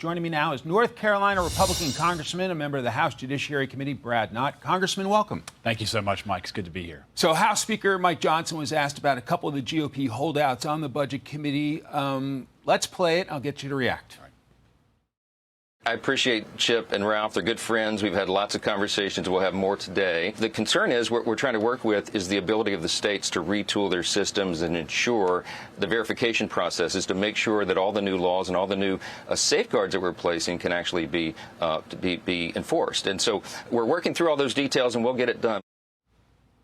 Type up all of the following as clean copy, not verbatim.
Joining me now is North Carolina Republican Congressman, a member of the House Judiciary Committee, Brad Knott. Congressman, welcome. Thank you so much, Mike. It's good to be here. So House Speaker Mike Johnson was asked about a couple of the GOP holdouts on the Budget Committee. Let's play it. I'll get you to react. I appreciate Chip and Ralph. They're good friends. We've had lots of conversations. We'll have more today. The concern is what we're trying to work with is the ability of the states to retool their systems and ensure the verification processes to make sure that all the new laws and all the new safeguards that we're placing can actually be enforced. And so we're working through all those details, and we'll get it done.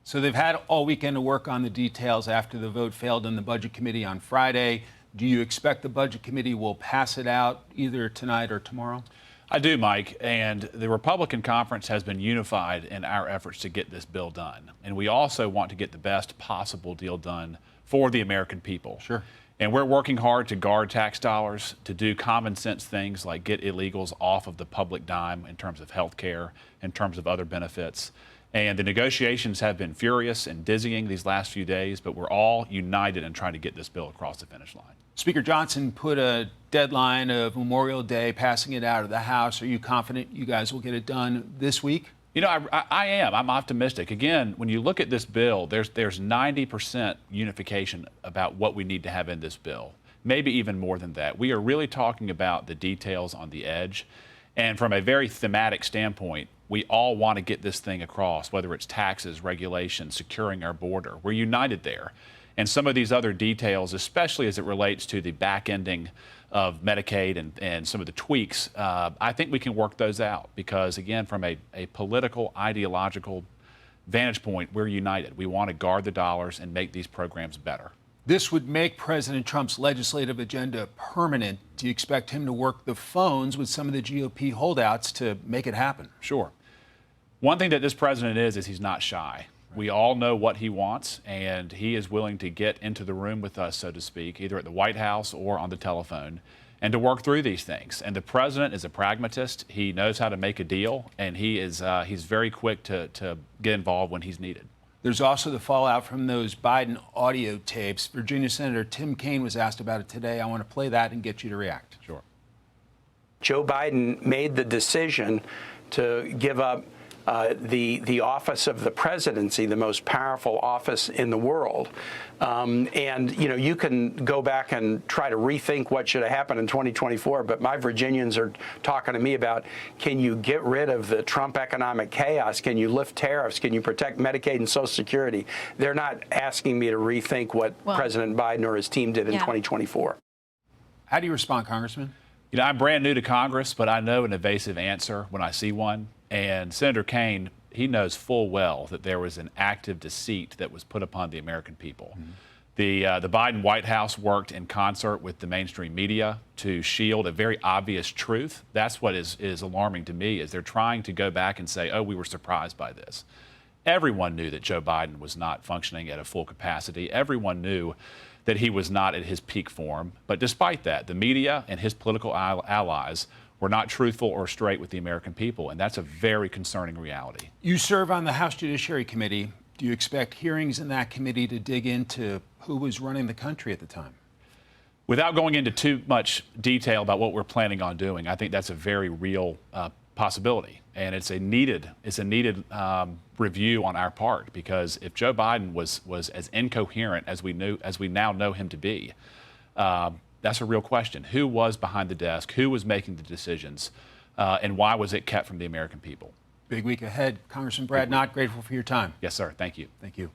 So they've had all weekend to work on the details after the vote failed in the Budget Committee on Friday. Do you expect the Budget Committee will pass it out either tonight or tomorrow? I do, Mike, and the Republican conference has been unified in our efforts to get this bill done. And we also want to get the best possible deal done for the American people. Sure. And we're working hard to guard tax dollars, to do common sense things like get illegals off of the public dime in terms of health care, in terms of other benefits. And the negotiations have been furious and dizzying these last few days, but we're all united in trying to get this bill across the finish line. Speaker Johnson put a deadline of Memorial Day, passing it out of the House. Are you confident you guys will get it done this week? You know, I am. I'm optimistic. Again, when you look at this bill, there's 90% unification about what we need to have in this bill, maybe even more than that. We are really talking about the details on the edge. And from a very thematic standpoint, we all want to get this thing across, whether it's taxes, regulations, securing our border. We're united there. And some of these other details, especially as it relates to the back-ending of Medicaid and some of the tweaks, I think we can work those out because, again, from a political, ideological vantage point, we're united. We want to guard the dollars and make these programs better. This would make President Trump's legislative agenda permanent. Do you expect him to work the phones with some of the GOP holdouts to make it happen? Sure. One thing that this president is he's not shy. We all know what he wants, and he is willing to get into the room with us, so to speak, either at the White House or on the telephone, and to work through these things. And the president is a pragmatist. He knows how to make a deal, and he's very quick to get involved when he's needed. There's also the fallout from those Biden audio tapes. Virginia Senator Tim Kaine was asked about it today. I want to play that and get you to react. Sure. Joe Biden made the decision to give up the office of the presidency, the most powerful office in the world. And, you know, you can go back and try to rethink what should have happened in 2024, but my Virginians are talking to me about, can you get rid of the Trump economic chaos? Can you lift tariffs? Can you protect Medicaid and Social Security? They're not asking me to rethink what President Biden or his team did in 2024. How do you respond, Congressman? You know, I'm brand new to Congress, but I know an evasive answer when I see one. And Senator Kaine, he knows full well that there was an active deceit that was put upon the American people. Mm-hmm. The Biden White House worked in concert with the mainstream media to shield a very obvious truth. That's what is alarming to me, is they're trying to go back and say, oh, we were surprised by this. Everyone knew that Joe Biden was not functioning at a full capacity. Everyone knew that he was not at his peak form. But despite that, the media and his political allies were not truthful or straight with the American people, and that's a very concerning reality. You serve on the House Judiciary Committee. Do you expect hearings in that committee to dig into who was running the country at the time? Without going into too much detail about what we're planning on doing, I think that's a very real possibility, and it's a needed review on our part, because if Joe Biden was as incoherent as we now know him to be, that's a real question. Who was behind the desk? Who was making the decisions? And why was it kept from the American people? Big week ahead. Congressman Brad Knott, grateful for your time. Yes, sir. Thank you. Thank you.